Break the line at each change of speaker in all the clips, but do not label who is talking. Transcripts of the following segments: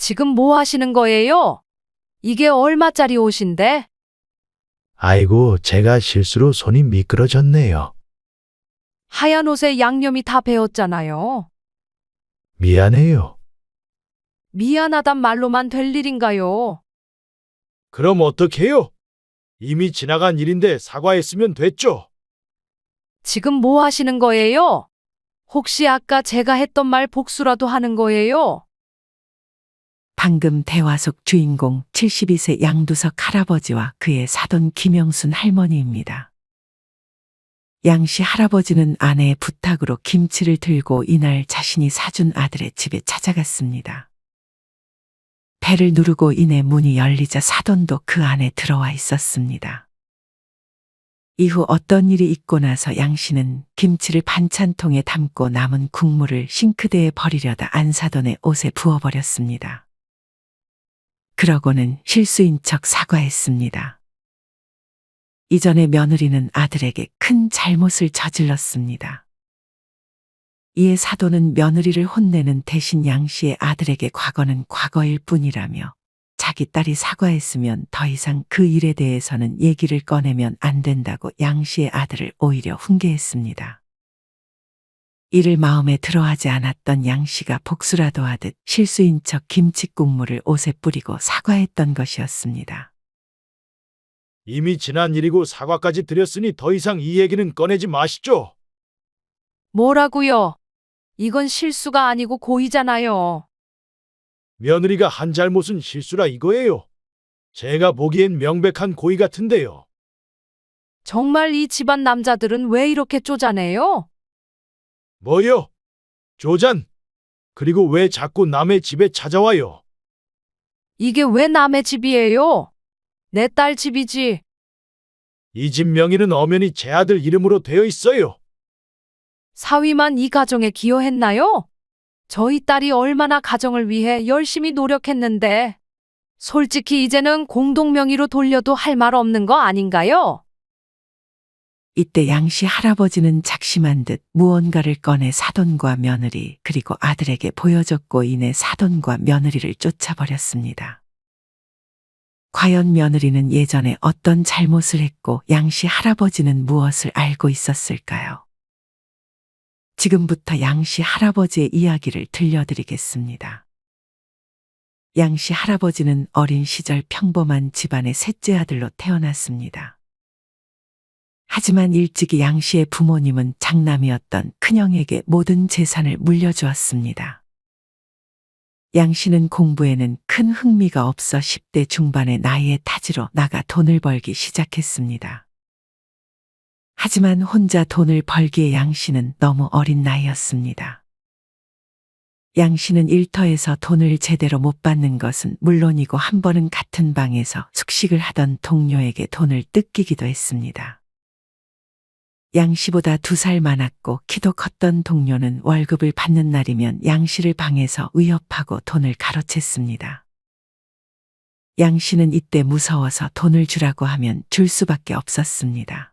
지금 뭐 하시는 거예요? 이게 얼마짜리 옷인데?
아이고, 제가 실수로 손이 미끄러졌네요.
하얀 옷에 양념이 다 배었잖아요.
미안해요.
미안하단 말로만 될 일인가요?
그럼 어떡해요? 이미 지나간 일인데 사과했으면 됐죠.
지금 뭐 하시는 거예요? 혹시 아까 제가 했던 말 복수라도 하는 거예요?
방금 대화 속 주인공 72세 양두석 할아버지와 그의 사돈 김영순 할머니입니다. 양씨 할아버지는 아내의 부탁으로 김치를 들고 이날 자신이 사준 아들의 집에 찾아갔습니다. 배를 누르고 이내 문이 열리자 사돈도 그 안에 들어와 있었습니다. 이후 어떤 일이 있고 나서 양씨는 김치를 반찬통에 담고 남은 국물을 싱크대에 버리려다 안사돈의 옷에 부어버렸습니다. 그러고는 실수인 척 사과했습니다. 이전에 며느리는 아들에게 큰 잘못을 저질렀습니다. 이에 사돈은 며느리를 혼내는 대신 양씨의 아들에게 과거는 과거일 뿐이라며 자기 딸이 사과했으면 더 이상 그 일에 대해서는 얘기를 꺼내면 안 된다고 양씨의 아들을 오히려 훈계했습니다. 이를 마음에 들어하지 않았던 양씨가 복수라도 하듯 실수인 척 김치국물을 옷에 뿌리고 사과했던 것이었습니다.
이미 지난 일이고 사과까지 드렸으니 더 이상 이 얘기는 꺼내지 마시죠.
뭐라고요? 이건 실수가 아니고 고의잖아요.
며느리가 한 잘못은 실수라 이거예요. 제가 보기엔 명백한 고의 같은데요.
정말 이 집안 남자들은 왜 이렇게 쪼잔해요?
뭐요? 조잔. 그리고 왜 자꾸 남의 집에 찾아와요?
이게 왜 남의 집이에요? 내 딸 집이지.
이 집 명의는 엄연히 제 아들 이름으로 되어 있어요.
사위만 이 가정에 기여했나요? 저희 딸이 얼마나 가정을 위해 열심히 노력했는데. 솔직히 이제는 공동명의로 돌려도 할 말 없는 거 아닌가요?
이때 양씨 할아버지는 작심한 듯 무언가를 꺼내 사돈과 며느리 그리고 아들에게 보여줬고 이내 사돈과 며느리를 쫓아버렸습니다. 과연 며느리는 예전에 어떤 잘못을 했고 양씨 할아버지는 무엇을 알고 있었을까요? 지금부터 양씨 할아버지의 이야기를 들려드리겠습니다. 양씨 할아버지는 어린 시절 평범한 집안의 셋째 아들로 태어났습니다. 하지만 일찍이 양씨의 부모님은 장남이었던 큰형에게 모든 재산을 물려주었습니다. 양씨는 공부에는 큰 흥미가 없어 10대 중반의 나이에 타지로 나가 돈을 벌기 시작했습니다. 하지만 혼자 돈을 벌기에 양씨는 너무 어린 나이였습니다. 양씨는 일터에서 돈을 제대로 못 받는 것은 물론이고 한 번은 같은 방에서 숙식을 하던 동료에게 돈을 뜯기기도 했습니다. 양씨보다 2살 많았고 키도 컸던 동료는 월급을 받는 날이면 양씨를 방에서 위협하고 돈을 가로챘습니다. 양씨는 이때 무서워서 돈을 주라고 하면 줄 수밖에 없었습니다.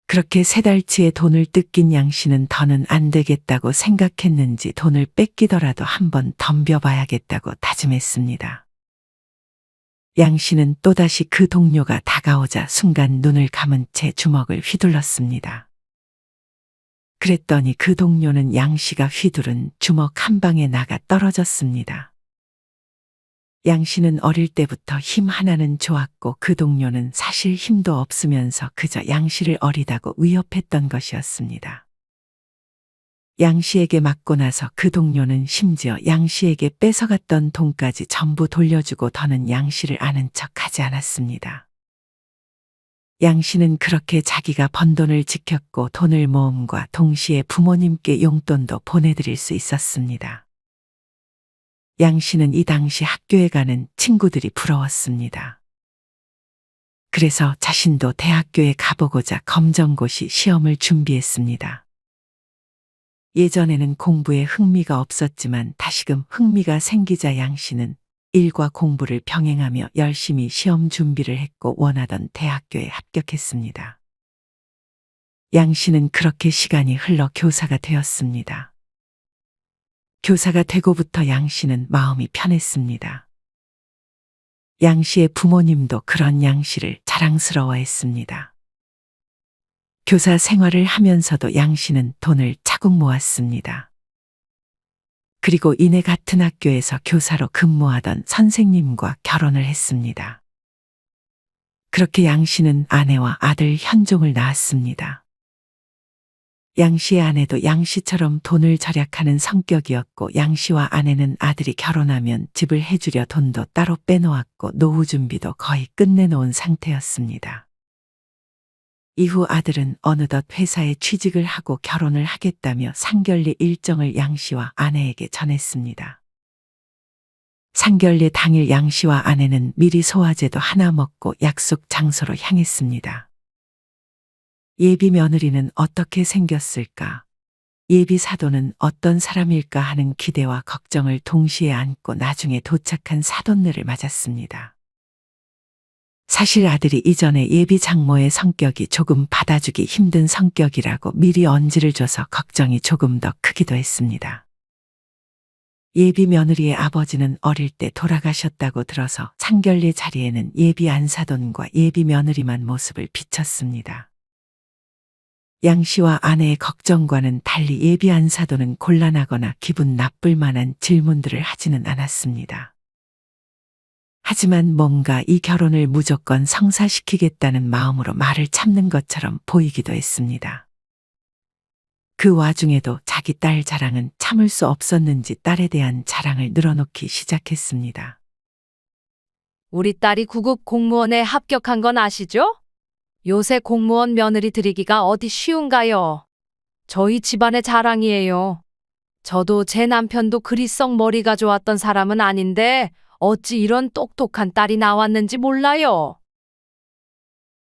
그렇게 3달치의 돈을 뜯긴 양씨는 더는 안 되겠다고 생각했는지 돈을 뺏기더라도 한번 덤벼봐야겠다고 다짐했습니다. 양씨는 또다시 그 동료가 다가오자 순간 눈을 감은 채 주먹을 휘둘렀습니다. 그랬더니 그 동료는 양씨가 휘두른 주먹 한 방에 나가 떨어졌습니다. 양씨는 어릴 때부터 힘 하나는 좋았고 그 동료는 사실 힘도 없으면서 그저 양씨를 어리다고 위협했던 것이었습니다. 양씨에게 맞고 나서 그 동료는 심지어 양씨에게 뺏어갔던 돈까지 전부 돌려주고 더는 양씨를 아는 척하지 않았습니다. 양씨는 그렇게 자기가 번 돈을 지켰고 돈을 모음과 동시에 부모님께 용돈도 보내드릴 수 있었습니다. 양씨는 이 당시 학교에 가는 친구들이 부러웠습니다. 그래서 자신도 대학교에 가보고자 검정고시 시험을 준비했습니다. 예전에는 공부에 흥미가 없었지만 다시금 흥미가 생기자 양씨는 일과 공부를 병행하며 열심히 시험 준비를 했고 원하던 대학교에 합격했습니다. 양씨는 그렇게 시간이 흘러 교사가 되었습니다. 교사가 되고부터 양 씨는 마음이 편했습니다. 양 씨의 부모님도 그런 양 씨를 자랑스러워했습니다. 교사 생활을 하면서도 양 씨는 돈을 차곡 모았습니다. 그리고 이내 같은 학교에서 교사로 근무하던 선생님과 결혼을 했습니다. 그렇게 양 씨는 아내와 아들 현종을 낳았습니다. 양 씨의 아내도 양 씨처럼 돈을 절약하는 성격이었고 양 씨와 아내는 아들이 결혼하면 집을 해주려 돈도 따로 빼놓았고 노후 준비도 거의 끝내놓은 상태였습니다. 이후 아들은 어느덧 회사에 취직을 하고 결혼을 하겠다며 상견례 일정을 양 씨와 아내에게 전했습니다. 상견례 당일 양 씨와 아내는 미리 소화제도 하나 먹고 약속 장소로 향했습니다. 예비 며느리는 어떻게 생겼을까? 예비 사돈은 어떤 사람일까 하는 기대와 걱정을 동시에 안고 나중에 도착한 사돈네를 맞았습니다. 사실 아들이 이전에 예비 장모의 성격이 조금 받아주기 힘든 성격이라고 미리 언지를 줘서 걱정이 조금 더 크기도 했습니다. 예비 며느리의 아버지는 어릴 때 돌아가셨다고 들어서 상견례 자리에는 예비 안사돈과 예비 며느리만 모습을 비쳤습니다. 양 씨와 아내의 걱정과는 달리 예비 안사돈은 곤란하거나 기분 나쁠 만한 질문들을 하지는 않았습니다. 하지만 뭔가 이 결혼을 무조건 성사시키겠다는 마음으로 말을 참는 것처럼 보이기도 했습니다. 그 와중에도 자기 딸 자랑은 참을 수 없었는지 딸에 대한 자랑을 늘어놓기 시작했습니다.
우리 딸이 9급 공무원에 합격한 건 아시죠? 요새 공무원 며느리 들이기가 어디 쉬운가요? 저희 집안의 자랑이에요. 저도 제 남편도 그리 썩 머리가 좋았던 사람은 아닌데 어찌 이런 똑똑한 딸이 나왔는지 몰라요.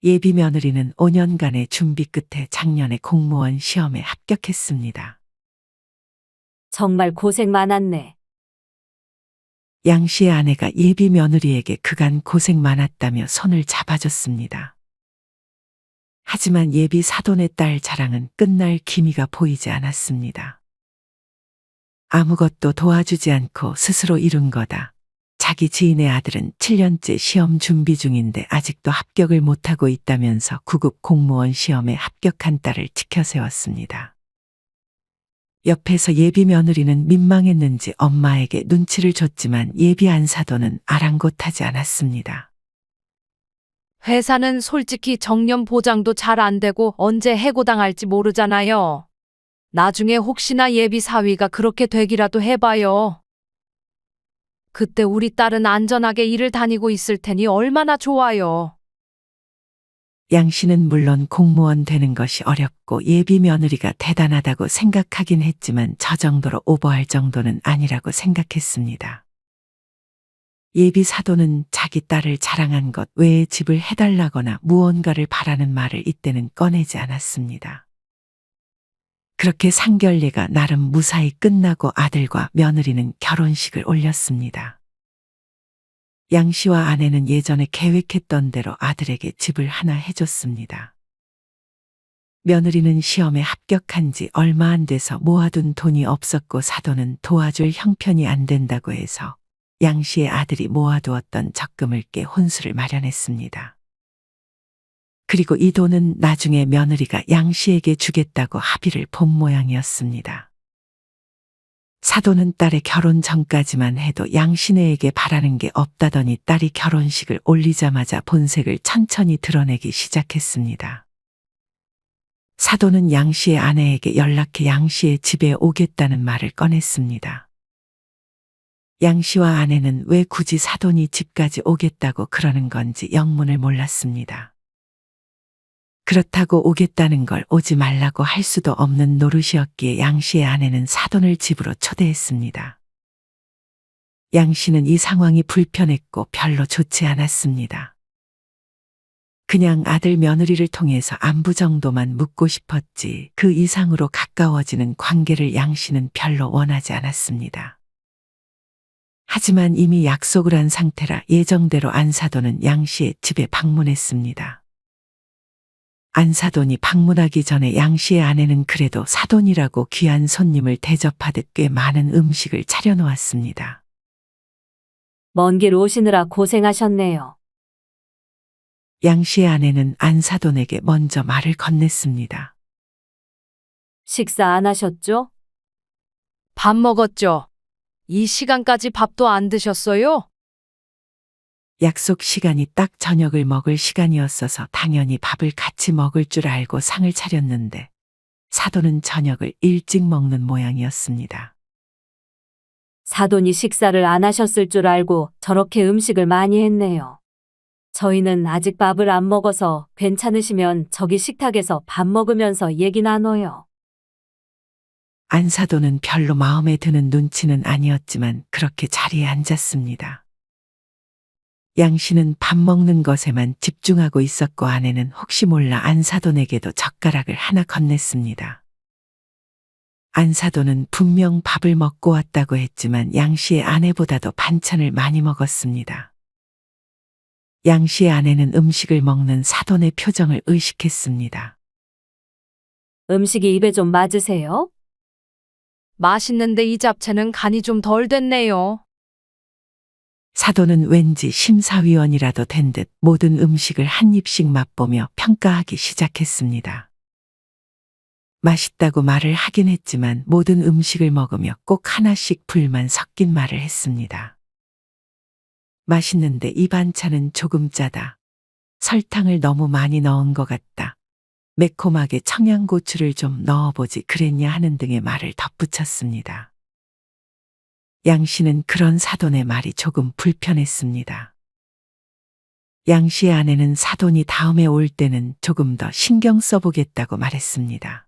예비 며느리는 5년간의 준비 끝에 작년에 공무원 시험에 합격했습니다.
정말 고생 많았네.
양 씨의 아내가 예비 며느리에게 그간 고생 많았다며 손을 잡아줬습니다. 하지만 예비 사돈의 딸 자랑은 끝날 기미가 보이지 않았습니다. 아무것도 도와주지 않고 스스로 이룬 거다. 자기 지인의 아들은 7년째 시험 준비 중인데 아직도 합격을 못하고 있다면서 9급 공무원 시험에 합격한 딸을 치켜세웠습니다. 옆에서 예비 며느리는 민망했는지 엄마에게 눈치를 줬지만 예비 안사돈은 아랑곳하지 않았습니다.
회사는 솔직히 정년 보장도 잘 안 되고 언제 해고당할지 모르잖아요. 나중에 혹시나 예비 사위가 그렇게 되기라도 해봐요. 그때 우리 딸은 안전하게 일을 다니고 있을 테니 얼마나 좋아요.
양 씨는 물론 공무원 되는 것이 어렵고 예비 며느리가 대단하다고 생각하긴 했지만 저 정도로 오버할 정도는 아니라고 생각했습니다. 예비 사돈은 자기 딸을 자랑한 것 외에 집을 해달라거나 무언가를 바라는 말을 이때는 꺼내지 않았습니다. 그렇게 상견례가 나름 무사히 끝나고 아들과 며느리는 결혼식을 올렸습니다. 양 씨와 아내는 예전에 계획했던 대로 아들에게 집을 하나 해줬습니다. 며느리는 시험에 합격한 지 얼마 안 돼서 모아둔 돈이 없었고 사돈은 도와줄 형편이 안 된다고 해서 양 씨의 아들이 모아두었던 적금을 깨 혼수를 마련했습니다. 그리고 이 돈은 나중에 며느리가 양 씨에게 주겠다고 합의를 본 모양이었습니다. 사돈은 딸의 결혼 전까지만 해도 양 씨네에게 바라는 게 없다더니 딸이 결혼식을 올리자마자 본색을 천천히 드러내기 시작했습니다. 사돈은 양 씨의 아내에게 연락해 양 씨의 집에 오겠다는 말을 꺼냈습니다. 양 씨와 아내는 왜 굳이 사돈이 집까지 오겠다고 그러는 건지 영문을 몰랐습니다. 그렇다고 오겠다는 걸 오지 말라고 할 수도 없는 노릇이었기에 양 씨의 아내는 사돈을 집으로 초대했습니다. 양 씨는 이 상황이 불편했고 별로 좋지 않았습니다. 그냥 아들 며느리를 통해서 안부 정도만 묻고 싶었지 그 이상으로 가까워지는 관계를 양 씨는 별로 원하지 않았습니다. 하지만 이미 약속을 한 상태라 예정대로 안사돈은 양 씨의 집에 방문했습니다. 안사돈이 방문하기 전에 양 씨의 아내는 그래도 사돈이라고 귀한 손님을 대접하듯 꽤 많은 음식을 차려놓았습니다.
먼 길 오시느라 고생하셨네요.
양 씨의 아내는 안사돈에게 먼저 말을 건넸습니다.
식사 안 하셨죠?
밥 먹었죠? 이 시간까지 밥도 안 드셨어요?
약속 시간이 딱 저녁을 먹을 시간이었어서 당연히 밥을 같이 먹을 줄 알고 상을 차렸는데 사돈은 저녁을 일찍 먹는 모양이었습니다.
사돈이 식사를 안 하셨을 줄 알고 저렇게 음식을 많이 했네요. 저희는 아직 밥을 안 먹어서 괜찮으시면 저기 식탁에서 밥 먹으면서 얘기 나눠요.
안사돈은 별로 마음에 드는 눈치는 아니었지만 그렇게 자리에 앉았습니다. 양 씨는 밥 먹는 것에만 집중하고 있었고 아내는 혹시 몰라 안사돈에게도 젓가락을 하나 건넸습니다. 안사돈은 분명 밥을 먹고 왔다고 했지만 양 씨의 아내보다도 반찬을 많이 먹었습니다. 양 씨의 아내는 음식을 먹는 사돈의 표정을 의식했습니다.
음식이 입에 좀 맞으세요?
맛있는데 이 잡채는 간이 좀 덜 됐네요.
사돈은 왠지 심사위원이라도 된 듯 모든 음식을 한 입씩 맛보며 평가하기 시작했습니다. 맛있다고 말을 하긴 했지만 모든 음식을 먹으며 꼭 하나씩 불만 섞인 말을 했습니다. 맛있는데 이 반찬은 조금 짜다. 설탕을 너무 많이 넣은 것 같다. 매콤하게 청양고추를 좀 넣어보지 그랬냐 하는 등의 말을 덧붙였습니다. 양 씨는 그런 사돈의 말이 조금 불편했습니다. 양 씨의 아내는 사돈이 다음에 올 때는 조금 더 신경 써보겠다고 말했습니다.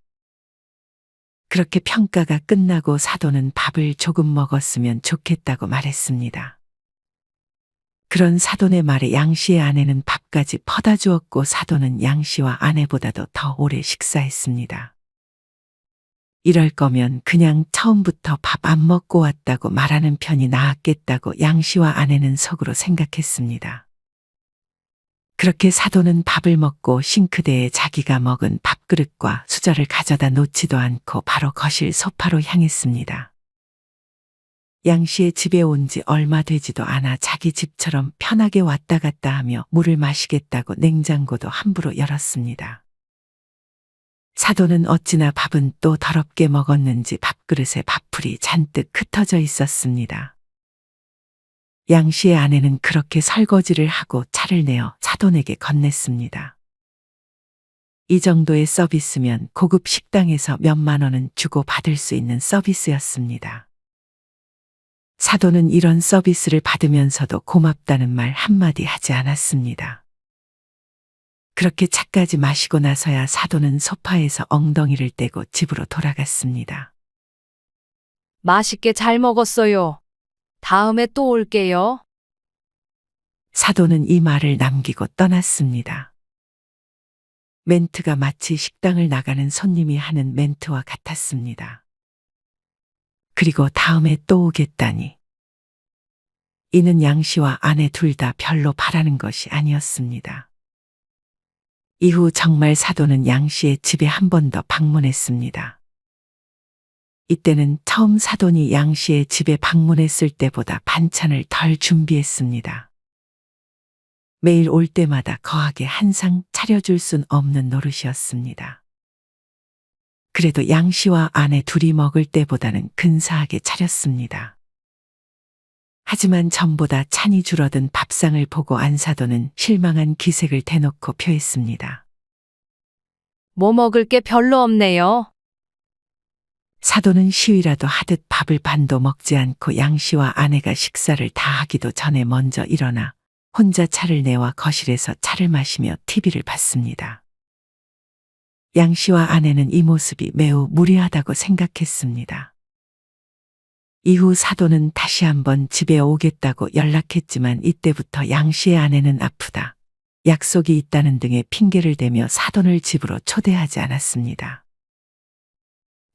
그렇게 평가가 끝나고 사돈은 밥을 조금 먹었으면 좋겠다고 말했습니다. 그런 사돈의 말에 양 씨의 아내는 밥까지 퍼다 주었고 사돈은 양 씨와 아내보다도 더 오래 식사했습니다. 이럴 거면 그냥 처음부터 밥 안 먹고 왔다고 말하는 편이 나았겠다고 양 씨와 아내는 속으로 생각했습니다. 그렇게 사돈은 밥을 먹고 싱크대에 자기가 먹은 밥그릇과 수저를 가져다 놓지도 않고 바로 거실 소파로 향했습니다. 양 씨의 집에 온 지 얼마 되지도 않아 자기 집처럼 편하게 왔다 갔다 하며 물을 마시겠다고 냉장고도 함부로 열었습니다. 사돈은 어찌나 밥은 또 더럽게 먹었는지 밥그릇에 밥풀이 잔뜩 흩어져 있었습니다. 양 씨의 아내는 그렇게 설거지를 하고 차를 내어 사돈에게 건넸습니다. 이 정도의 서비스면 고급 식당에서 몇만 원은 주고 받을 수 있는 서비스였습니다. 사돈은 이런 서비스를 받으면서도 고맙다는 말 한마디 하지 않았습니다. 그렇게 차까지 마시고 나서야 사돈은 소파에서 엉덩이를 떼고 집으로 돌아갔습니다.
맛있게 잘 먹었어요. 다음에 또 올게요.
사돈은 이 말을 남기고 떠났습니다. 멘트가 마치 식당을 나가는 손님이 하는 멘트와 같았습니다. 그리고 다음에 또 오겠다니. 이는 양 씨와 아내 둘 다 별로 바라는 것이 아니었습니다. 이후 정말 사돈은 양 씨의 집에 한 번 더 방문했습니다. 이때는 처음 사돈이 양 씨의 집에 방문했을 때보다 반찬을 덜 준비했습니다. 매일 올 때마다 거하게 한 상 차려줄 순 없는 노릇이었습니다. 그래도 양 씨와 아내 둘이 먹을 때보다는 근사하게 차렸습니다. 하지만 전보다 찬이 줄어든 밥상을 보고 안사돈은 실망한 기색을 대놓고 표했습니다.
뭐 먹을 게 별로 없네요.
사돈은 시위라도 하듯 밥을 반도 먹지 않고 양 씨와 아내가 식사를 다 하기도 전에 먼저 일어나 혼자 차를 내와 거실에서 차를 마시며 TV를 봤습니다. 양 씨와 아내는 이 모습이 매우 무례하다고 생각했습니다. 이후 사돈은 다시 한번 집에 오겠다고 연락했지만 이때부터 양 씨의 아내는 아프다, 약속이 있다는 등의 핑계를 대며 사돈을 집으로 초대하지 않았습니다.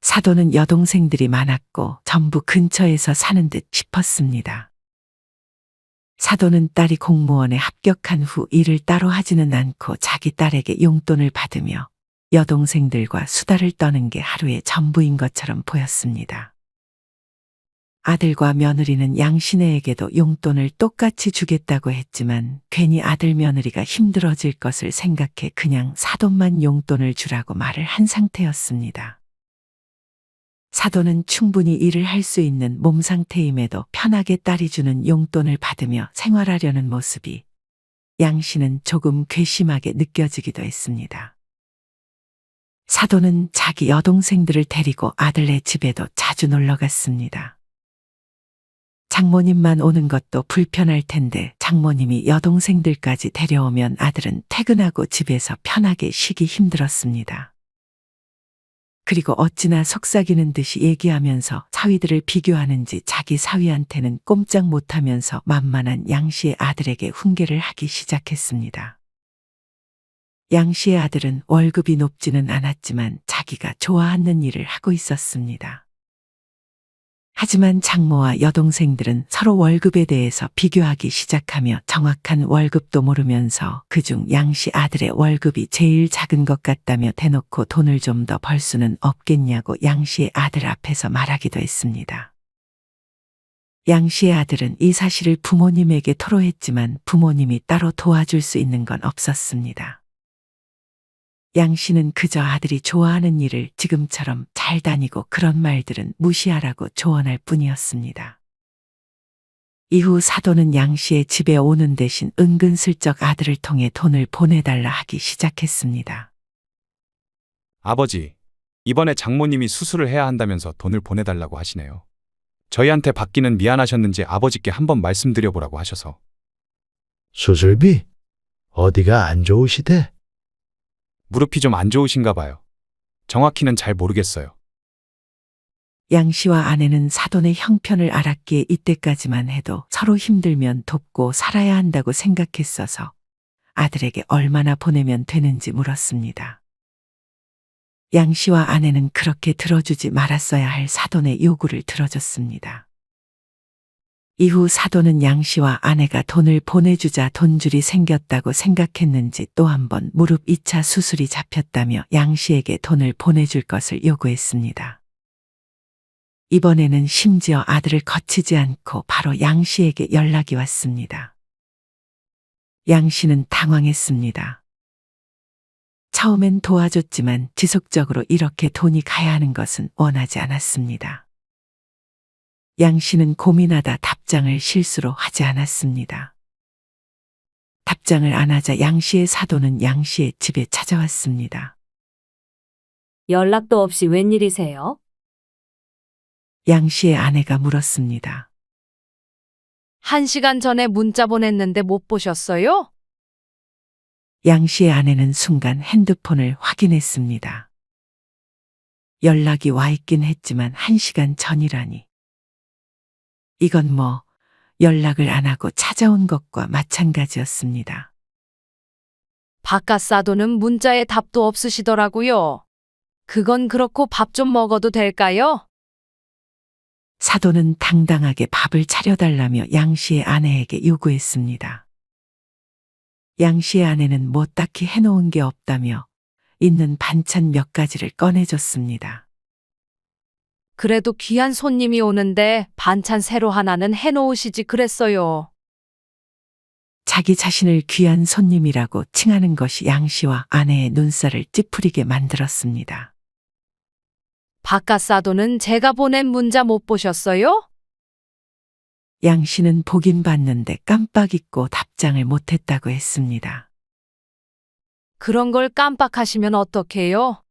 사돈은 여동생들이 많았고 전부 근처에서 사는 듯 싶었습니다. 사돈은 딸이 공무원에 합격한 후 일을 따로 하지는 않고 자기 딸에게 용돈을 받으며 여동생들과 수다를 떠는 게 하루의 전부인 것처럼 보였습니다. 아들과 며느리는 양씨네에게도 용돈을 똑같이 주겠다고 했지만 괜히 아들 며느리가 힘들어질 것을 생각해 그냥 사돈만 용돈을 주라고 말을 한 상태였습니다. 사돈은 충분히 일을 할 수 있는 몸 상태임에도 편하게 딸이 주는 용돈을 받으며 생활하려는 모습이 양씨는 조금 괘씸하게 느껴지기도 했습니다. 사돈은 자기 여동생들을 데리고 아들네 집에도 자주 놀러 갔습니다. 장모님만 오는 것도 불편할 텐데 장모님이 여동생들까지 데려오면 아들은 퇴근하고 집에서 편하게 쉬기 힘들었습니다. 그리고 어찌나 속삭이는 듯이 얘기하면서 사위들을 비교하는지 자기 사위한테는 꼼짝 못하면서 만만한 양씨의 아들에게 훈계를 하기 시작했습니다. 양씨의 아들은 월급이 높지는 않았지만 자기가 좋아하는 일을 하고 있었습니다. 하지만 장모와 여동생들은 서로 월급에 대해서 비교하기 시작하며 정확한 월급도 모르면서 그중 양씨 아들의 월급이 제일 작은 것 같다며 대놓고 돈을 좀 더 벌 수는 없겠냐고 양씨의 아들 앞에서 말하기도 했습니다. 양씨의 아들은 이 사실을 부모님에게 토로했지만 부모님이 따로 도와줄 수 있는 건 없었습니다. 양씨는 그저 아들이 좋아하는 일을 지금처럼 잘 다니고 그런 말들은 무시하라고 조언할 뿐이었습니다. 이후 사돈은 양씨의 집에 오는 대신 은근슬쩍 아들을 통해 돈을 보내달라 하기 시작했습니다.
아버지, 이번에 장모님이 수술을 해야 한다면서 돈을 보내달라고 하시네요. 저희한테 받기는 미안하셨는지 아버지께 한번 말씀드려보라고 하셔서.
수술비? 어디가 안 좋으시대?
무릎이 좀 안 좋으신가 봐요. 정확히는 잘 모르겠어요.
양씨와 아내는 사돈의 형편을 알았기에 이때까지만 해도 서로 힘들면 돕고 살아야 한다고 생각했어서 아들에게 얼마나 보내면 되는지 물었습니다. 양씨와 아내는 그렇게 들어주지 말았어야 할 사돈의 요구를 들어줬습니다. 이후 사돈은 양씨와 아내가 돈을 보내주자 돈줄이 생겼다고 생각했는지 또 한 번 무릎 2차 수술이 잡혔다며 양씨에게 돈을 보내줄 것을 요구했습니다. 이번에는 심지어 아들을 거치지 않고 바로 양씨에게 연락이 왔습니다. 양씨는 당황했습니다. 처음엔 도와줬지만 지속적으로 이렇게 돈이 가야 하는 것은 원하지 않았습니다. 양씨는 고민하다 답장을 실수로 하지 않았습니다. 답장을 안 하자 양씨의 사돈은 양씨의 집에 찾아왔습니다.
연락도 없이 웬일이세요?
양씨의 아내가 물었습니다.
1시간 전에 문자 보냈는데 못 보셨어요?
양씨의 아내는 순간 핸드폰을 확인했습니다. 연락이 와 있긴 했지만 1시간 전이라니. 이건 뭐 연락을 안 하고 찾아온 것과 마찬가지였습니다.
바깥 사돈은 문자에 답도 없으시더라고요. 그건 그렇고 밥 좀 먹어도 될까요?
사돈은 당당하게 밥을 차려달라며 양씨의 아내에게 요구했습니다. 양씨의 아내는 뭐 딱히 해놓은 게 없다며 있는 반찬 몇 가지를 꺼내줬습니다.
그래도 귀한 손님이 오는데 반찬 새로 하나는 해놓으시지 그랬어요.
자기 자신을 귀한 손님이라고 칭하는 것이 양씨와 아내의 눈살을 찌푸리게 만들었습니다.
바깥 사돈은 제가 보낸 문자 못 보셨어요?
양씨는 보긴 봤는데 깜빡 잊고 답장을 못했다고 했습니다.
그런 걸 깜빡하시면 어떡해요?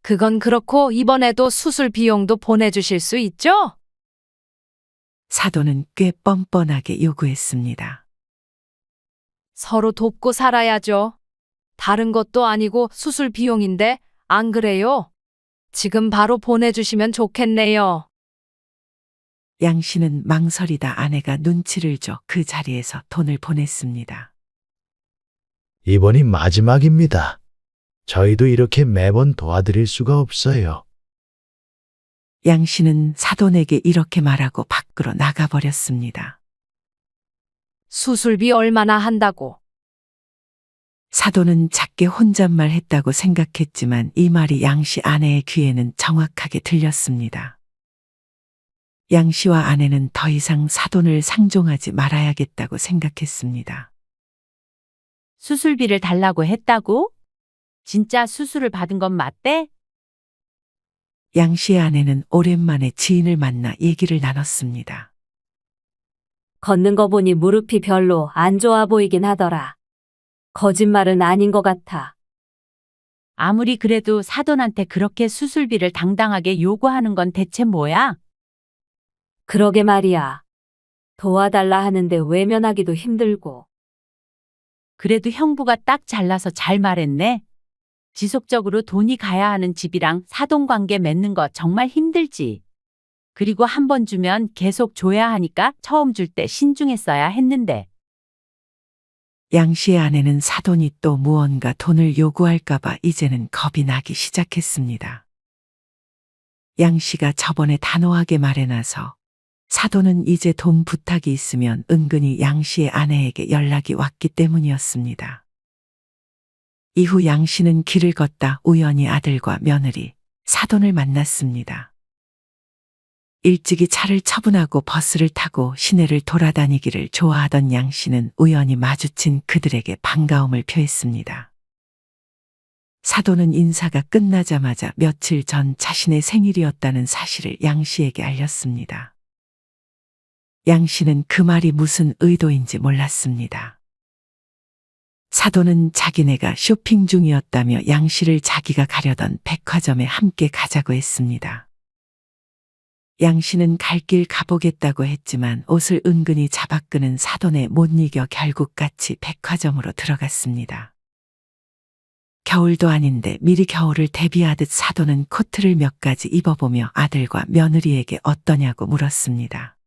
그건 그렇고 이번에도 수술 비용도 보내주실 수 있죠?
사돈은 꽤 뻔뻔하게 요구했습니다.
서로 돕고 살아야죠. 다른 것도 아니고 수술 비용인데 안 그래요? 지금 바로 보내주시면 좋겠네요.
양씨는 망설이다 아내가 눈치를 줘 그 자리에서 돈을 보냈습니다.
이번이 마지막입니다. 저희도 이렇게 매번 도와드릴 수가 없어요.
양씨는 사돈에게 이렇게 말하고 밖으로 나가버렸습니다.
수술비 얼마나 한다고?
사돈은 작게 혼잣말 했다고 생각했지만 이 말이 양씨 아내의 귀에는 정확하게 들렸습니다. 양씨와 아내는 더 이상 사돈을 상종하지 말아야겠다고 생각했습니다.
수술비를 달라고 했다고? 진짜 수술을 받은 건 맞대?
양씨의 아내는 오랜만에 지인을 만나 얘기를 나눴습니다.
걷는 거 보니 무릎이 별로 안 좋아 보이긴 하더라. 거짓말은 아닌 것 같아.
아무리 그래도 사돈한테 그렇게 수술비를 당당하게 요구하는 건 대체 뭐야?
그러게 말이야. 도와달라 하는데 외면하기도 힘들고.
그래도 형부가 딱 잘라서 잘 말했네. 지속적으로 돈이 가야 하는 집이랑 사돈 관계 맺는 거 정말 힘들지. 그리고 한 번 주면 계속 줘야 하니까 처음 줄 때 신중했어야 했는데.
양씨의 아내는 사돈이 또 무언가 돈을 요구할까봐 이제는 겁이 나기 시작했습니다. 양씨가 저번에 단호하게 말해놔서 사돈은 이제 돈 부탁이 있으면 은근히 양씨의 아내에게 연락이 왔기 때문이었습니다. 이후 양씨는 길을 걷다 우연히 아들과 며느리, 사돈을 만났습니다. 일찍이 차를 처분하고 버스를 타고 시내를 돌아다니기를 좋아하던 양씨는 우연히 마주친 그들에게 반가움을 표했습니다. 사돈은 인사가 끝나자마자 며칠 전 자신의 생일이었다는 사실을 양씨에게 알렸습니다. 양씨는 그 말이 무슨 의도인지 몰랐습니다. 사돈은 자기네가 쇼핑 중이었다며 양씨를 자기가 가려던 백화점에 함께 가자고 했습니다. 양씨는 갈 길 가보겠다고 했지만 옷을 은근히 잡아끄는 사돈에 못 이겨 결국 같이 백화점으로 들어갔습니다. 겨울도 아닌데 미리 겨울을 대비하듯 사돈은 코트를 몇 가지 입어보며 아들과 며느리에게 어떠냐고 물었습니다.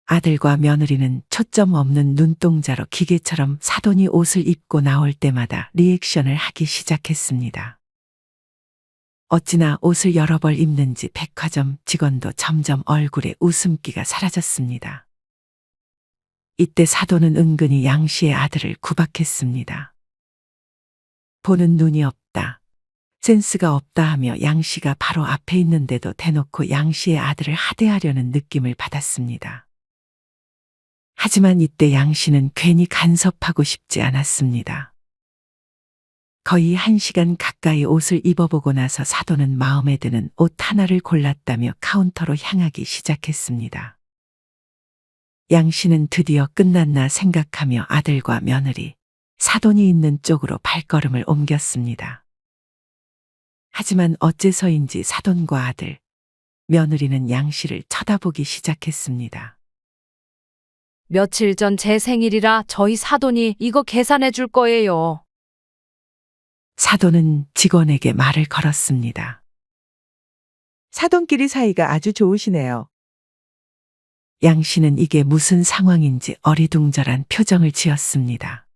아들과 며느리는 초점 없는 눈동자로 기계처럼 사돈이 옷을 입고 나올 때마다 리액션을 하기 시작했습니다. 어찌나 옷을 여러 벌 입는지 백화점 직원도 점점 얼굴에 웃음기가 사라졌습니다. 이때 사돈은 은근히 양씨의 아들을 구박했습니다. 보는 눈이 없다, 센스가 없다 하며 양씨가 바로 앞에 있는데도 대놓고 양씨의 아들을 하대하려는 느낌을 받았습니다. 하지만 이때 양씨는 괜히 간섭하고 싶지 않았습니다. 거의 1시간 가까이 옷을 입어보고 나서 사돈은 마음에 드는 옷 하나를 골랐다며 카운터로 향하기 시작했습니다. 양씨는 드디어 끝났나 생각하며 아들과 며느리, 사돈이 있는 쪽으로 발걸음을 옮겼습니다. 하지만 어째서인지 사돈과 아들, 며느리는 양씨를 쳐다보기 시작했습니다.
며칠 전 제 생일이라 저희 사돈이 이거 계산해 줄 거예요.
사돈은 직원에게 말을 걸었습니다.
사돈끼리 사이가 아주 좋으시네요.
양씨는 이게 무슨 상황인지 어리둥절한 표정을 지었습니다.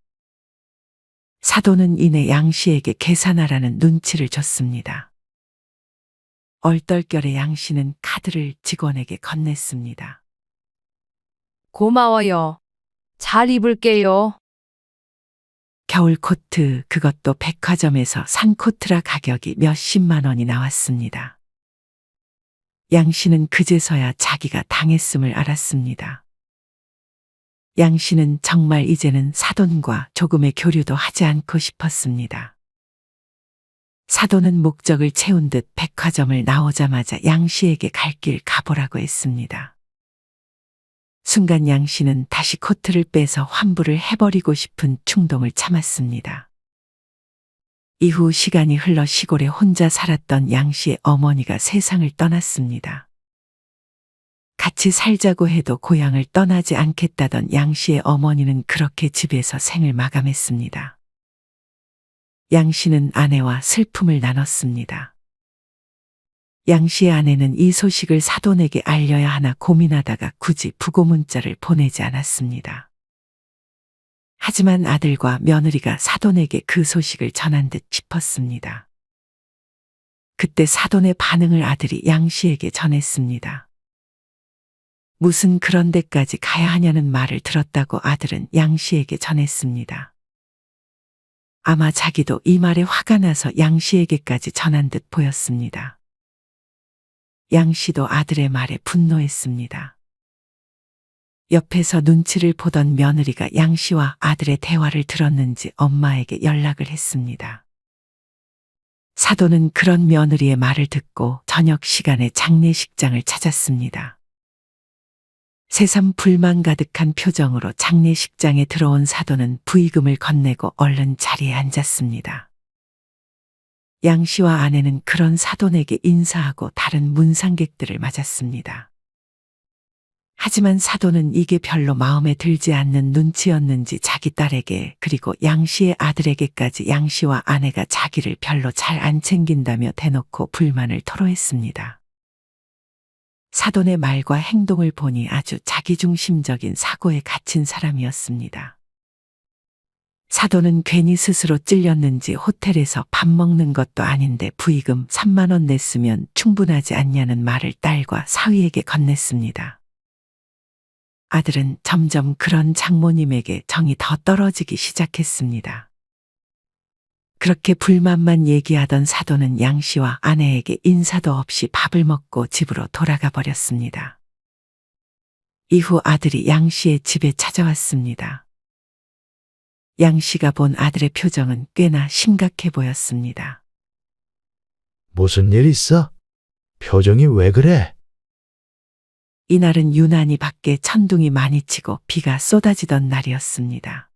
사돈은 이내 양씨에게 계산하라는 눈치를 줬습니다. 얼떨결에 양씨는 카드를 직원에게 건넸습니다.
고마워요. 잘 입을게요.
겨울 코트, 그것도 백화점에서 산 코트라 가격이 몇십만 원이 나왔습니다. 양씨는 그제서야 자기가 당했음을 알았습니다. 양씨는 정말 이제는 사돈과 조금의 교류도 하지 않고 싶었습니다. 사돈은 목적을 채운 듯 백화점을 나오자마자 양씨에게 갈 길 가보라고 했습니다. 순간 양씨는 다시 코트를 빼서 환불을 해버리고 싶은 충동을 참았습니다. 이후 시간이 흘러 시골에 혼자 살았던 양씨의 어머니가 세상을 떠났습니다. 같이 살자고 해도 고향을 떠나지 않겠다던 양씨의 어머니는 그렇게 집에서 생을 마감했습니다. 양씨는 아내와 슬픔을 나눴습니다. 양씨의 아내는 이 소식을 사돈에게 알려야 하나 고민하다가 굳이 부고 문자를 보내지 않았습니다. 하지만 아들과 며느리가 사돈에게 그 소식을 전한 듯 싶었습니다. 그때 사돈의 반응을 아들이 양씨에게 전했습니다. 무슨 그런 데까지 가야 하냐는 말을 들었다고 아들은 양 씨에게 전했습니다. 아마 자기도 이 말에 화가 나서 양 씨에게까지 전한 듯 보였습니다. 양 씨도 아들의 말에 분노했습니다. 옆에서 눈치를 보던 며느리가 양 씨와 아들의 대화를 들었는지 엄마에게 연락을 했습니다. 사돈은 그런 며느리의 말을 듣고 저녁 시간에 장례식장을 찾았습니다. 새삼 불만 가득한 표정으로 장례식장에 들어온 사돈은 부의금을 건네고 얼른 자리에 앉았습니다. 양 씨와 아내는 그런 사돈에게 인사하고 다른 문상객들을 맞았습니다. 하지만 사돈은 이게 별로 마음에 들지 않는 눈치였는지 자기 딸에게 그리고 양 씨의 아들에게까지 양 씨와 아내가 자기를 별로 잘 안 챙긴다며 대놓고 불만을 토로했습니다. 사돈의 말과 행동을 보니 아주 자기중심적인 사고에 갇힌 사람이었습니다. 사돈은 괜히 스스로 찔렸는지 호텔에서 밥 먹는 것도 아닌데 부의금 3만 원 냈으면 충분하지 않냐는 말을 딸과 사위에게 건넸습니다. 아들은 점점 그런 장모님에게 정이 더 떨어지기 시작했습니다. 그렇게 불만만 얘기하던 사돈은 양 씨와 아내에게 인사도 없이 밥을 먹고 집으로 돌아가 버렸습니다. 이후 아들이 양 씨의 집에 찾아왔습니다. 양 씨가 본 아들의 표정은 꽤나 심각해 보였습니다.
무슨 일 있어? 표정이 왜 그래?
이날은 유난히 밖에 천둥이 많이 치고 비가 쏟아지던 날이었습니다.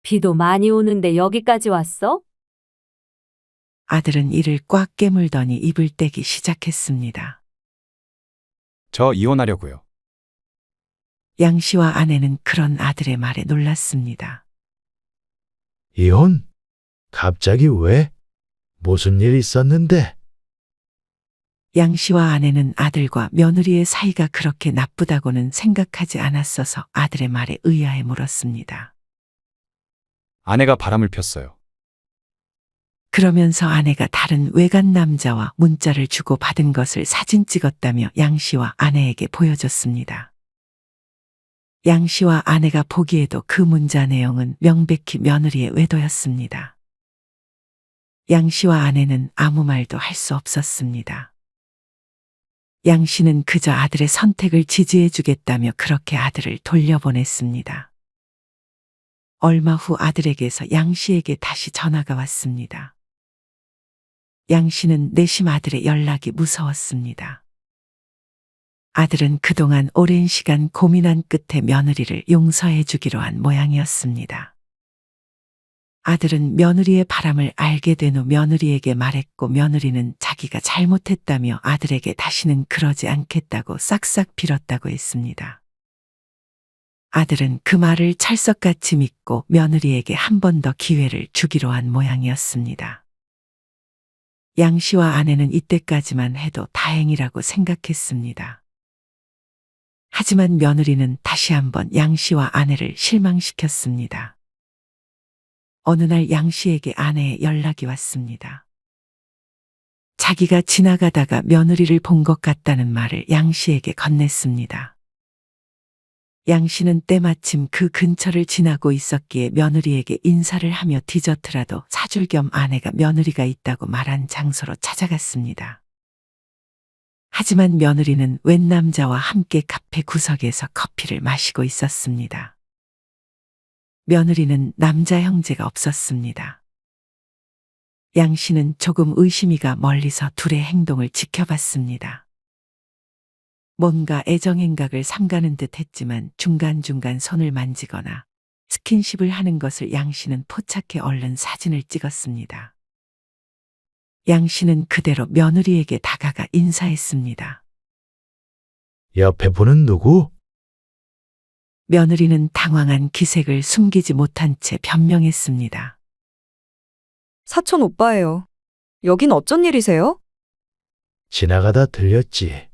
비도 많이 오는데 여기까지 왔어?
아들은 이를 꽉 깨물더니 입을 떼기 시작했습니다.
저 이혼하려고요.
양 씨와 아내는 그런 아들의 말에 놀랐습니다.
이혼? 갑자기 왜? 무슨 일 있었는데?
양 씨와 아내는 아들과 며느리의 사이가 그렇게 나쁘다고는 생각하지 않았어서 아들의 말에 의아해 물었습니다.
아내가 바람을 폈어요.
그러면서 아내가 다른 외간 남자와 문자를 주고 받은 것을 사진 찍었다며 양 씨와 아내에게 보여줬습니다. 양 씨와 아내가 보기에도 그 문자 내용은 명백히 며느리의 외도였습니다. 양 씨와 아내는 아무 말도 할 수 없었습니다. 양 씨는 그저 아들의 선택을 지지해 주겠다며 그렇게 아들을 돌려보냈습니다. 얼마 후 아들에게서 양 씨에게 다시 전화가 왔습니다. 양 씨는 내심 아들의 연락이 무서웠습니다. 아들은 그동안 오랜 시간 고민한 끝에 며느리를 용서해 주기로 한 모양이었습니다. 아들은 며느리의 바람을 알게 된 후 며느리에게 말했고 며느리는 자기가 잘못했다며 아들에게 다시는 그러지 않겠다고 싹싹 빌었다고 했습니다. 아들은 그 말을 찰석같이 믿고 며느리에게 한 번 더 기회를 주기로 한 모양이었습니다. 양 씨와 아내는 이때까지만 해도 다행이라고 생각했습니다. 하지만 며느리는 다시 한번 양 씨와 아내를 실망시켰습니다. 어느 날 양 씨에게 아내의 연락이 왔습니다. 자기가 지나가다가 며느리를 본 것 같다는 말을 양 씨에게 건넸습니다. 양 씨는 때마침 그 근처를 지나고 있었기에 며느리에게 인사를 하며 디저트라도 사줄 겸 아내가 며느리가 있다고 말한 장소로 찾아갔습니다. 하지만 며느리는 웬 남자와 함께 카페 구석에서 커피를 마시고 있었습니다. 며느리는 남자 형제가 없었습니다. 양 씨는 조금 의심이가 멀리서 둘의 행동을 지켜봤습니다. 뭔가 애정행각을 삼가는 듯 했지만 중간중간 손을 만지거나 스킨십을 하는 것을 양 씨는 포착해 얼른 사진을 찍었습니다. 양 씨는 그대로 며느리에게 다가가 인사했습니다.
옆에 분은 누구?
며느리는 당황한 기색을 숨기지 못한 채 변명했습니다.
사촌 오빠예요. 여긴 어쩐 일이세요?
지나가다 들렸지.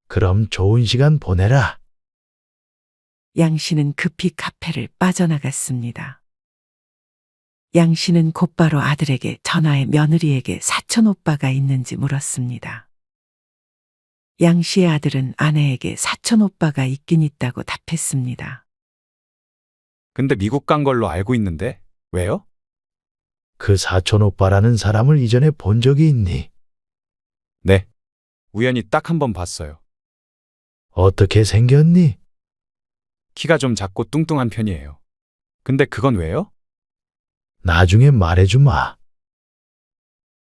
그럼 좋은 시간 보내라.
양 씨는 급히 카페를 빠져나갔습니다. 양 씨는 곧바로 아들에게 전화해 며느리에게 사촌 오빠가 있는지 물었습니다. 양 씨의 아들은 아내에게 사촌 오빠가 있긴 있다고 답했습니다.
근데 미국 간 걸로 알고 있는데 왜요?
그 사촌 오빠라는 사람을 이전에 본 적이 있니?
네. 우연히 딱 한 번 봤어요.
어떻게 생겼니?
키가 좀 작고 뚱뚱한 편이에요. 근데 그건 왜요?
나중에 말해주마.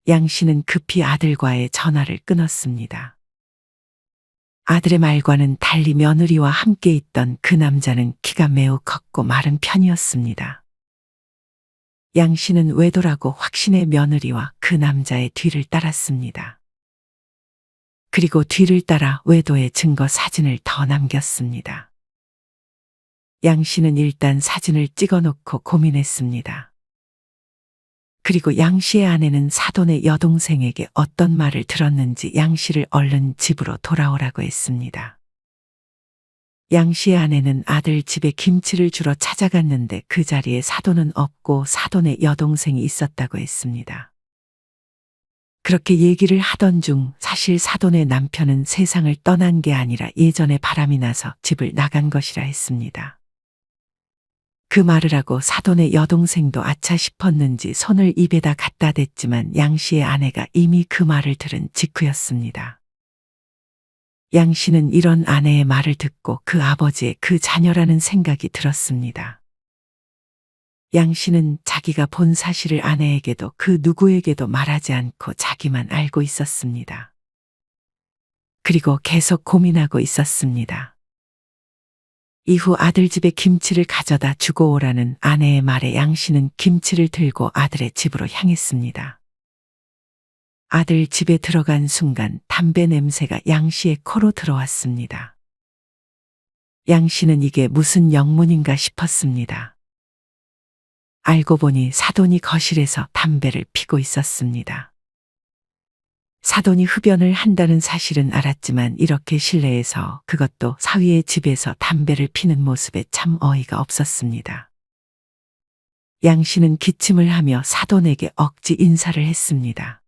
양 씨는 급히 아들과의 전화를 끊었습니다. 아들의 말과는 달리 며느리와 함께 있던 그 남자는 키가 매우 컸고 마른 편이었습니다. 양 씨는 외도라고 확신의 며느리와 그 남자의 뒤를 따랐습니다. 그리고 뒤를 따라 외도의 증거 사진을 더 남겼습니다. 양 씨는 일단 사진을 찍어놓고 고민했습니다. 그리고 양 씨의 아내는 사돈의 여동생에게 어떤 말을 들었는지 양 씨를 얼른 집으로 돌아오라고 했습니다. 양 씨의 아내는 아들 집에 김치를 주러 찾아갔는데 그 자리에 사돈은 없고 사돈의 여동생이 있었다고 했습니다. 그렇게 얘기를 하던 중 사실 사돈의 남편은 세상을 떠난 게 아니라 예전에 바람이 나서 집을 나간 것이라 했습니다. 그 말을 하고 사돈의 여동생도 아차 싶었는지 손을 입에다 갖다 댔지만 양 씨의 아내가 이미 그 말을 들은 직후였습니다. 양 씨는 이런 아내의 말을 듣고 그 아버지의 그 자녀라는 생각이 들었습니다. 양 씨는 자기가 본 사실을 아내에게도 그 누구에게도 말하지 않고 자기만 알고 있었습니다. 그리고 계속 고민하고 있었습니다. 이후 아들 집에 김치를 가져다 주고 오라는 아내의 말에 양 씨는 김치를 들고 아들의 집으로 향했습니다. 아들 집에 들어간 순간 담배 냄새가 양 씨의 코로 들어왔습니다. 양 씨는 이게 무슨 영문인가 싶었습니다. 알고 보니 사돈이 거실에서 담배를 피고 있었습니다. 사돈이 흡연을 한다는 사실은 알았지만 이렇게 실내에서 그것도 사위의 집에서 담배를 피는 모습에 참 어이가 없었습니다. 양 씨는 기침을 하며 사돈에게 억지 인사를 했습니다.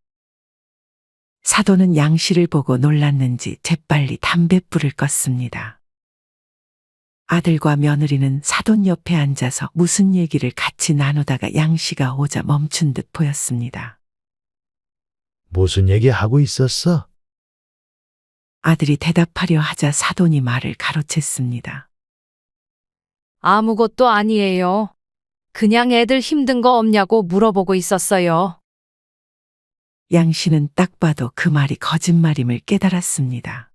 사돈은 양 씨를 보고 놀랐는지 재빨리 담뱃불을 껐습니다. 아들과 며느리는 사돈 옆에 앉아서 무슨 얘기를 같이 나누다가 양 씨가 오자 멈춘 듯 보였습니다.
무슨 얘기 하고 있었어?
아들이 대답하려 하자 사돈이 말을 가로챘습니다.
아무것도 아니에요. 그냥 애들 힘든 거 없냐고 물어보고 있었어요.
양 씨는 딱 봐도 그 말이 거짓말임을 깨달았습니다.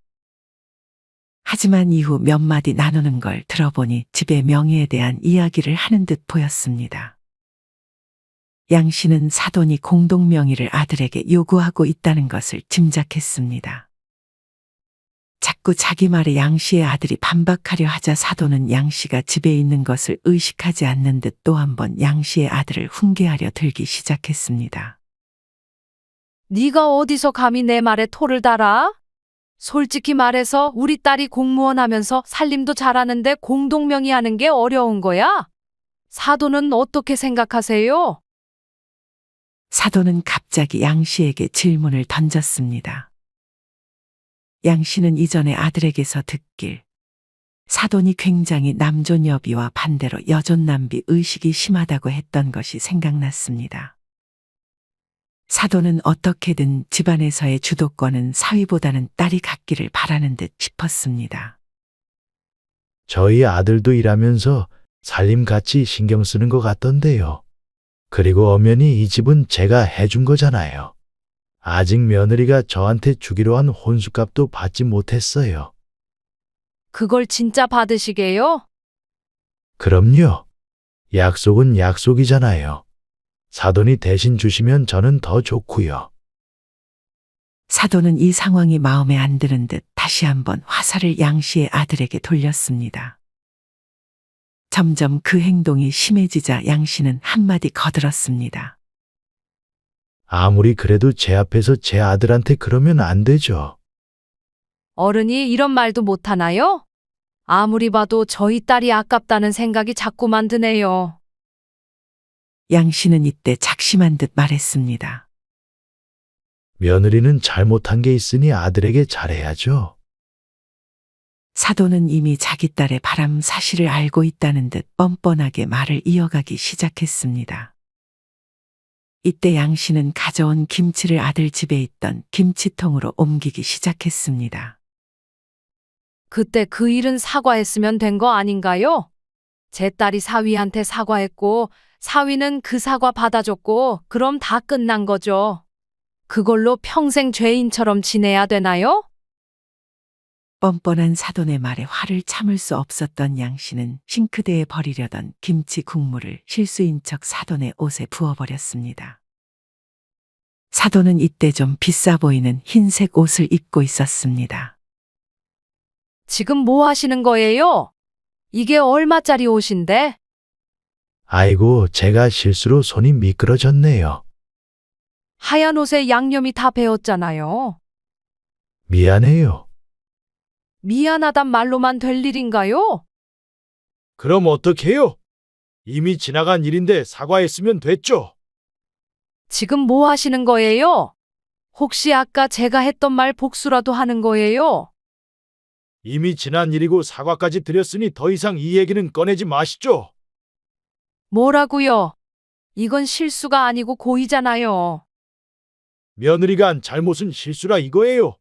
하지만 이후 몇 마디 나누는 걸 들어보니 집의 명예에 대한 이야기를 하는 듯 보였습니다. 양 씨는 사돈이 공동명의를 아들에게 요구하고 있다는 것을 짐작했습니다. 자꾸 자기 말에 양 씨의 아들이 반박하려 하자 사돈은 양 씨가 집에 있는 것을 의식하지 않는 듯 또 한 번 양 씨의 아들을 훈계하려 들기 시작했습니다.
네가 어디서 감히 내 말에 토를 달아? 솔직히 말해서 우리 딸이 공무원 하면서 살림도 잘하는데 공동명의 하는 게 어려운 거야? 사돈은 어떻게 생각하세요?
사돈은 갑자기 양 씨에게 질문을 던졌습니다. 양 씨는 이전에 아들에게서 듣길 사돈이 굉장히 남존여비와 반대로 여존남비 의식이 심하다고 했던 것이 생각났습니다. 사돈은 어떻게든 집안에서의 주도권은 사위보다는 딸이 갖기를 바라는 듯 싶었습니다.
저희 아들도 일하면서 살림같이 신경 쓰는 것 같던데요. 그리고 엄연히 이 집은 제가 해준 거잖아요. 아직 며느리가 저한테 주기로 한 혼수값도 받지 못했어요.
그걸 진짜 받으시게요?
그럼요. 약속은 약속이잖아요. 사돈이 대신 주시면 저는 더 좋고요.
사돈은 이 상황이 마음에 안 드는 듯 다시 한번 화살을 양 씨의 아들에게 돌렸습니다. 점점 그 행동이 심해지자 양 씨는 한마디 거들었습니다.
아무리 그래도 제 앞에서 제 아들한테 그러면 안 되죠.
어른이 이런 말도 못하나요? 아무리 봐도 저희 딸이 아깝다는 생각이 자꾸만 드네요.
양 씨는 이때 작심한 듯 말했습니다.
며느리는 잘못한 게 있으니 아들에게 잘해야죠.
사돈은 이미 자기 딸의 바람 사실을 알고 있다는 듯 뻔뻔하게 말을 이어가기 시작했습니다. 이때 양 씨는 가져온 김치를 아들 집에 있던 김치통으로 옮기기 시작했습니다.
그때 그 일은 사과했으면 된 거 아닌가요? 제 딸이 사위한테 사과했고, 사위는 그 사과 받아줬고, 그럼 다 끝난 거죠. 그걸로 평생 죄인처럼 지내야 되나요?
뻔뻔한 사돈의 말에 화를 참을 수 없었던 양 씨는 싱크대에 버리려던 김치 국물을 실수인 척 사돈의 옷에 부어버렸습니다. 사돈은 이때 좀 비싸 보이는 흰색 옷을 입고 있었습니다.
지금 뭐 하시는 거예요? 이게 얼마짜리 옷인데?
아이고, 제가 실수로 손이 미끄러졌네요.
하얀 옷에 양념이 다 배었잖아요.
미안해요.
미안하단 말로만 될 일인가요?
그럼 어떡해요? 이미 지나간 일인데 사과했으면 됐죠.
지금 뭐 하시는 거예요? 혹시 아까 제가 했던 말 복수라도 하는 거예요?
이미 지난 일이고 사과까지 드렸으니 더 이상 이 얘기는 꺼내지 마시죠.
뭐라고요? 이건 실수가 아니고 고의잖아요.
며느리가 한 잘못은 실수라 이거예요.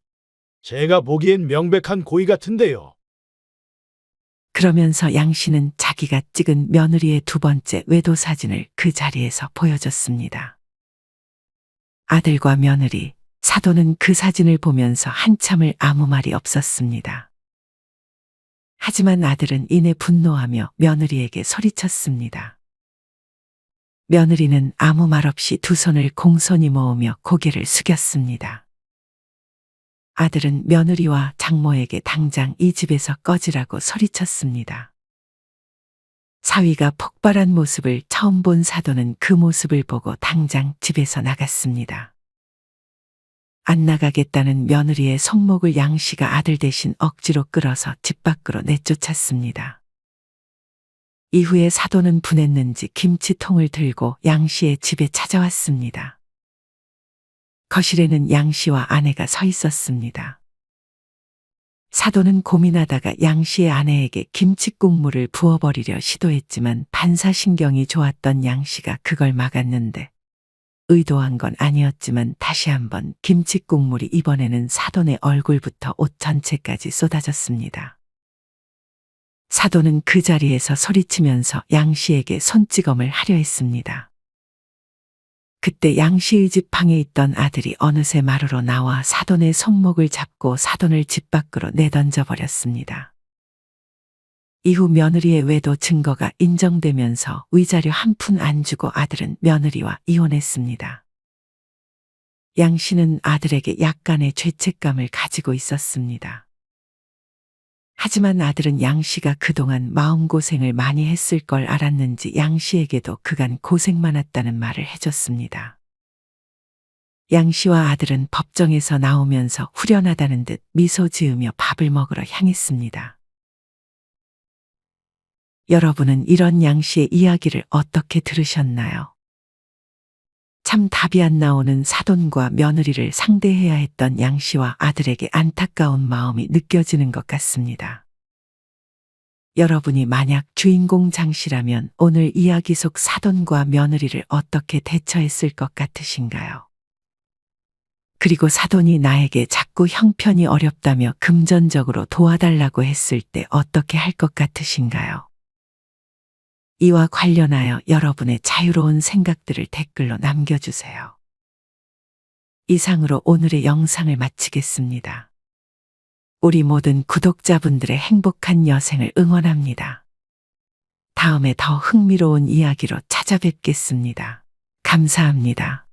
제가 보기엔 명백한 고의 같은데요.
그러면서 양 씨는 자기가 찍은 며느리의 두 번째 외도 사진을 그 자리에서 보여줬습니다. 아들과 며느리, 사돈은 그 사진을 보면서 한참을 아무 말이 없었습니다. 하지만 아들은 이내 분노하며 며느리에게 소리쳤습니다. 며느리는 아무 말 없이 두 손을 공손히 모으며 고개를 숙였습니다. 아들은 며느리와 장모에게 당장 이 집에서 꺼지라고 소리쳤습니다. 사위가 폭발한 모습을 처음 본 사돈은 그 모습을 보고 당장 집에서 나갔습니다. 안 나가겠다는 며느리의 손목을 양 씨가 아들 대신 억지로 끌어서 집 밖으로 내쫓았습니다. 이후에 사돈은 분했는지 김치통을 들고 양 씨의 집에 찾아왔습니다. 거실에는 양 씨와 아내가 서 있었습니다. 사돈은 고민하다가 양 씨의 아내에게 김치국물을 부어버리려 시도했지만 반사신경이 좋았던 양 씨가 그걸 막았는데 의도한 건 아니었지만 다시 한번 김치국물이 이번에는 사돈의 얼굴부터 옷 전체까지 쏟아졌습니다. 사돈은 그 자리에서 소리치면서 양 씨에게 손찌검을 하려 했습니다. 그때 양 씨의 집 방에 있던 아들이 어느새 마루로 나와 사돈의 손목을 잡고 사돈을 집 밖으로 내던져 버렸습니다. 이후 며느리의 외도 증거가 인정되면서 위자료 한 푼 안 주고 아들은 며느리와 이혼했습니다. 양 씨는 아들에게 약간의 죄책감을 가지고 있었습니다. 하지만 아들은 양 씨가 그동안 마음고생을 많이 했을 걸 알았는지 양 씨에게도 그간 고생 많았다는 말을 해줬습니다. 양 씨와 아들은 법정에서 나오면서 후련하다는 듯 미소 지으며 밥을 먹으러 향했습니다. 여러분은 이런 양 씨의 이야기를 어떻게 들으셨나요? 참 답이 안 나오는 사돈과 며느리를 상대해야 했던 양 씨와 아들에게 안타까운 마음이 느껴지는 것 같습니다. 여러분이 만약 주인공 장 씨라면 오늘 이야기 속 사돈과 며느리를 어떻게 대처했을 것 같으신가요? 그리고 사돈이 나에게 자꾸 형편이 어렵다며 금전적으로 도와달라고 했을 때 어떻게 할 것 같으신가요? 이와 관련하여 여러분의 자유로운 생각들을 댓글로 남겨주세요. 이상으로 오늘의 영상을 마치겠습니다. 우리 모든 구독자분들의 행복한 여생을 응원합니다. 다음에 더 흥미로운 이야기로 찾아뵙겠습니다. 감사합니다.